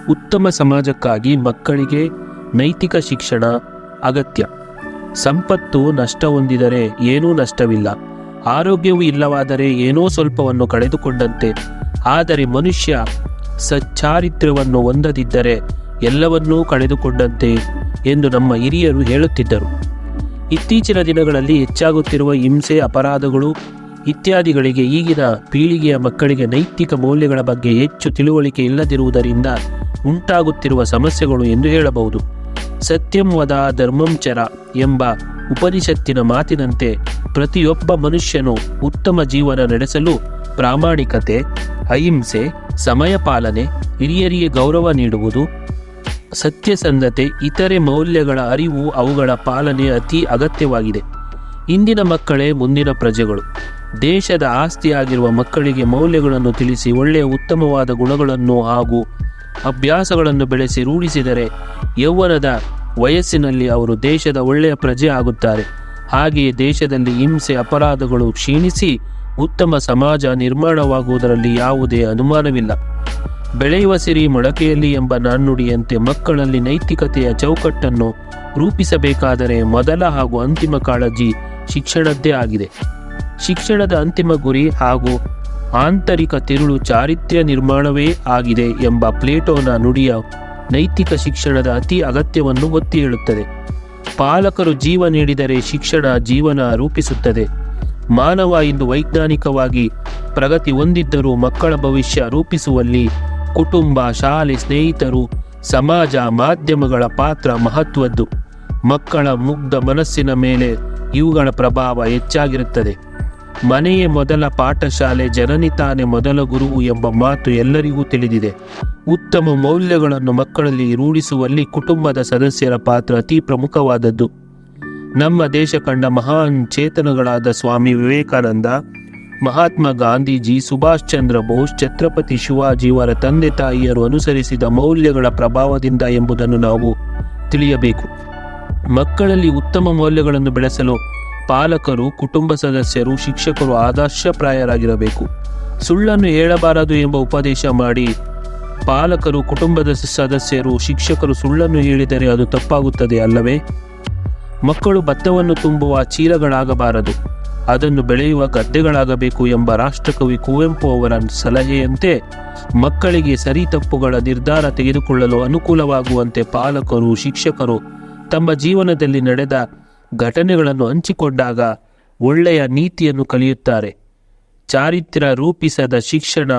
ಉತ್ತಮ ಸಮಾಜಕ್ಕಾಗಿ ಮಕ್ಕಳಿಗೆ ನೈತಿಕ ಶಿಕ್ಷಣ ಅಗತ್ಯ. ಸಂಪತ್ತು ನಷ್ಟ ಹೊಂದಿದರೆ ಏನೂ ನಷ್ಟವಿಲ್ಲ, ಆರೋಗ್ಯವೂ ಇಲ್ಲವಾದರೆ ಏನೋ ಸ್ವಲ್ಪವನ್ನು ಕಳೆದುಕೊಂಡಂತೆ. ಆದರೆ ಮನುಷ್ಯ ಸಚ್ಚಾರಿತ್ರ್ಯವನ್ನು ಹೊಂದದಿದ್ದರೆ ಎಲ್ಲವನ್ನೂ ಕಳೆದುಕೊಂಡಂತೆ ಎಂದು ನಮ್ಮ ಹಿರಿಯರು ಹೇಳುತ್ತಿದ್ದರು. ಇತ್ತೀಚಿನ ದಿನಗಳಲ್ಲಿ ಹೆಚ್ಚಾಗುತ್ತಿರುವ ಹಿಂಸೆ, ಅಪರಾಧಗಳು ಇತ್ಯಾದಿಗಳಿಗೆ ಈಗಿನ ಪೀಳಿಗೆಯ ಮಕ್ಕಳಿಗೆ ನೈತಿಕ ಮೌಲ್ಯಗಳ ಬಗ್ಗೆ ಹೆಚ್ಚು ತಿಳುವಳಿಕೆ ಇಲ್ಲದಿರುವುದರಿಂದ ಉಂಟಾಗುತ್ತಿರುವ ಸಮಸ್ಯೆಗಳು ಎಂದು ಹೇಳಬಹುದು. ಸತ್ಯಂ ವದ ಧರ್ಮಂ ಚರ ಎಂಬ ಉಪನಿಷತ್ತಿನ ಮಾತಿನಂತೆ ಪ್ರತಿಯೊಬ್ಬ ಮನುಷ್ಯನು ಉತ್ತಮ ಜೀವನ ನಡೆಸಲು ಪ್ರಾಮಾಣಿಕತೆ, ಅಹಿಂಸೆ, ಸಮಯ ಪಾಲನೆ, ಹಿರಿಯರಿಗೆ ಗೌರವ ನೀಡುವುದು, ಸತ್ಯಸಂಧತೆ, ಇತರೆ ಮೌಲ್ಯಗಳ ಅರಿವು, ಅವುಗಳ ಪಾಲನೆ ಅತಿ ಅಗತ್ಯವಾಗಿದೆ. ಇಂದಿನ ಮಕ್ಕಳೇ ಮುಂದಿನ ಪ್ರಜೆಗಳು. ದೇಶದ ಆಸ್ತಿಯಾಗಿರುವ ಮಕ್ಕಳಿಗೆ ಮೌಲ್ಯಗಳನ್ನು ತಿಳಿಸಿ ಒಳ್ಳೆಯ ಉತ್ತಮವಾದ ಗುಣಗಳನ್ನು ಹಾಗೂ ಅಭ್ಯಾಸಗಳನ್ನು ಬೆಳೆಸಿ ರೂಢಿಸಿದರೆ ಯೌವನದ ವಯಸ್ಸಿನಲ್ಲಿ ಅವರು ದೇಶದ ಒಳ್ಳೆಯ ಪ್ರಜೆ ಆಗುತ್ತಾರೆ. ಹಾಗೆಯೇ ದೇಶದಲ್ಲಿ ಹಿಂಸೆ, ಅಪರಾಧಗಳು ಕ್ಷೀಣಿಸಿ ಉತ್ತಮ ಸಮಾಜ ನಿರ್ಮಾಣವಾಗುವುದರಲ್ಲಿ ಯಾವುದೇ ಅನುಮಾನವಿಲ್ಲ. ಬೆಳೆಯುವ ಸಿರಿ ಮೊಳಕೆಯಲ್ಲಿ ಎಂಬ ನಾಣ್ಣುಡಿಯಂತೆ ಮಕ್ಕಳಲ್ಲಿ ನೈತಿಕತೆಯ ಚೌಕಟ್ಟನ್ನು ರೂಪಿಸಬೇಕಾದರೆ ಮೊದಲ ಹಾಗೂ ಅಂತಿಮ ಕಾಳಜಿ ಶಿಕ್ಷಣದ್ದೇ ಆಗಿದೆ. ಶಿಕ್ಷಣದ ಅಂತಿಮ ಗುರಿ ಹಾಗೂ ಆಂತರಿಕ ತಿರುಳು ಚಾರಿತ್ರ್ಯ ನಿರ್ಮಾಣವೇ ಆಗಿದೆ ಎಂಬ ಪ್ಲೇಟೋನ ನುಡಿಯ ನೈತಿಕ ಶಿಕ್ಷಣದ ಅತಿ ಅಗತ್ಯವನ್ನು ಒತ್ತಿ ಹೇಳುತ್ತದೆ. ಪಾಲಕರು ಜೀವ ನೀಡಿದರೆ ಶಿಕ್ಷಣ ಜೀವನ ರೂಪಿಸುತ್ತದೆ. ಮಾನವ ಇಂದು ವೈಜ್ಞಾನಿಕವಾಗಿ ಪ್ರಗತಿ ಹೊಂದಿದ್ದರೂ ಮಕ್ಕಳ ಭವಿಷ್ಯ ರೂಪಿಸುವಲ್ಲಿ ಕುಟುಂಬ, ಶಾಲೆ, ಸ್ನೇಹಿತರು, ಸಮಾಜ, ಮಾಧ್ಯಮಗಳ ಪಾತ್ರ ಮಹತ್ವದ್ದು. ಮಕ್ಕಳ ಮುಗ್ಧ ಮನಸ್ಸಿನ ಮೇಲೆ ಇವುಗಳ ಪ್ರಭಾವ ಹೆಚ್ಚಾಗಿರುತ್ತದೆ. ಮನೆಯೇ ಮೊದಲ ಪಾಠಶಾಲೆ, ಜನನಿ ತಾನೇ ಮೊದಲ ಗುರುವು ಎಂಬ ಮಾತು ಎಲ್ಲರಿಗೂ ತಿಳಿದಿದೆ. ಉತ್ತಮ ಮೌಲ್ಯಗಳನ್ನು ಮಕ್ಕಳಲ್ಲಿ ರೂಢಿಸುವಲ್ಲಿ ಕುಟುಂಬದ ಸದಸ್ಯರ ಪಾತ್ರ ಅತಿ ಪ್ರಮುಖವಾದದ್ದು. ನಮ್ಮ ದೇಶ ಕಂಡ ಮಹಾನ್ ಚೇತನಗಳಾದ ಸ್ವಾಮಿ ವಿವೇಕಾನಂದ, ಮಹಾತ್ಮ ಗಾಂಧೀಜಿ, ಸುಭಾಷ್ ಚಂದ್ರ ಬೋಸ್, ಛತ್ರಪತಿ ಶಿವಾಜಿಯವರ ತಂದೆ ತಾಯಿಯರು ಅನುಸರಿಸಿದ ಮೌಲ್ಯಗಳ ಪ್ರಭಾವದಿಂದ ಎಂಬುದನ್ನು ನಾವು ತಿಳಿಯಬೇಕು. ಮಕ್ಕಳಲ್ಲಿ ಉತ್ತಮ ಮೌಲ್ಯಗಳನ್ನು ಬೆಳೆಸಲು ಪಾಲಕರು, ಕುಟುಂಬ ಸದಸ್ಯರು, ಶಿಕ್ಷಕರು ಆದರ್ಶಪ್ರಾಯರಾಗಿರಬೇಕು. ಸುಳ್ಳನ್ನು ಹೇಳಬಾರದು ಎಂಬ ಉಪದೇಶ ಮಾಡಿ ಪಾಲಕರು, ಕುಟುಂಬದ ಸದಸ್ಯರು, ಶಿಕ್ಷಕರು ಸುಳ್ಳನ್ನು ಹೇಳಿದರೆ ಅದು ತಪ್ಪಾಗುತ್ತದೆ ಅಲ್ಲವೇ? ಮಕ್ಕಳು ಭತ್ತವನ್ನು ತುಂಬುವ ಚೀಲಗಳಾಗಬಾರದು, ಅದನ್ನು ಬೆಳೆಯುವ ಗದ್ದೆಗಳಾಗಬೇಕು ಎಂಬ ರಾಷ್ಟ್ರಕವಿ ಕುವೆಂಪು ಅವರ ಸಲಹೆಯಂತೆ ಮಕ್ಕಳಿಗೆ ಸರಿ ತಪ್ಪುಗಳ ನಿರ್ಧಾರ ತೆಗೆದುಕೊಳ್ಳಲು ಅನುಕೂಲವಾಗುವಂತೆ ಪಾಲಕರು, ಶಿಕ್ಷಕರು ತಮ್ಮ ಜೀವನದಲ್ಲಿ ನಡೆದ ಘಟನೆಗಳನ್ನು ಹಂಚಿಕೊಂಡಾಗ ಒಳ್ಳೆಯ ನೀತಿಯನ್ನು ಕಲಿಯುತ್ತಾರೆ. ಚಾರಿತ್ರ್ಯ ರೂಪಿಸದ ಶಿಕ್ಷಣ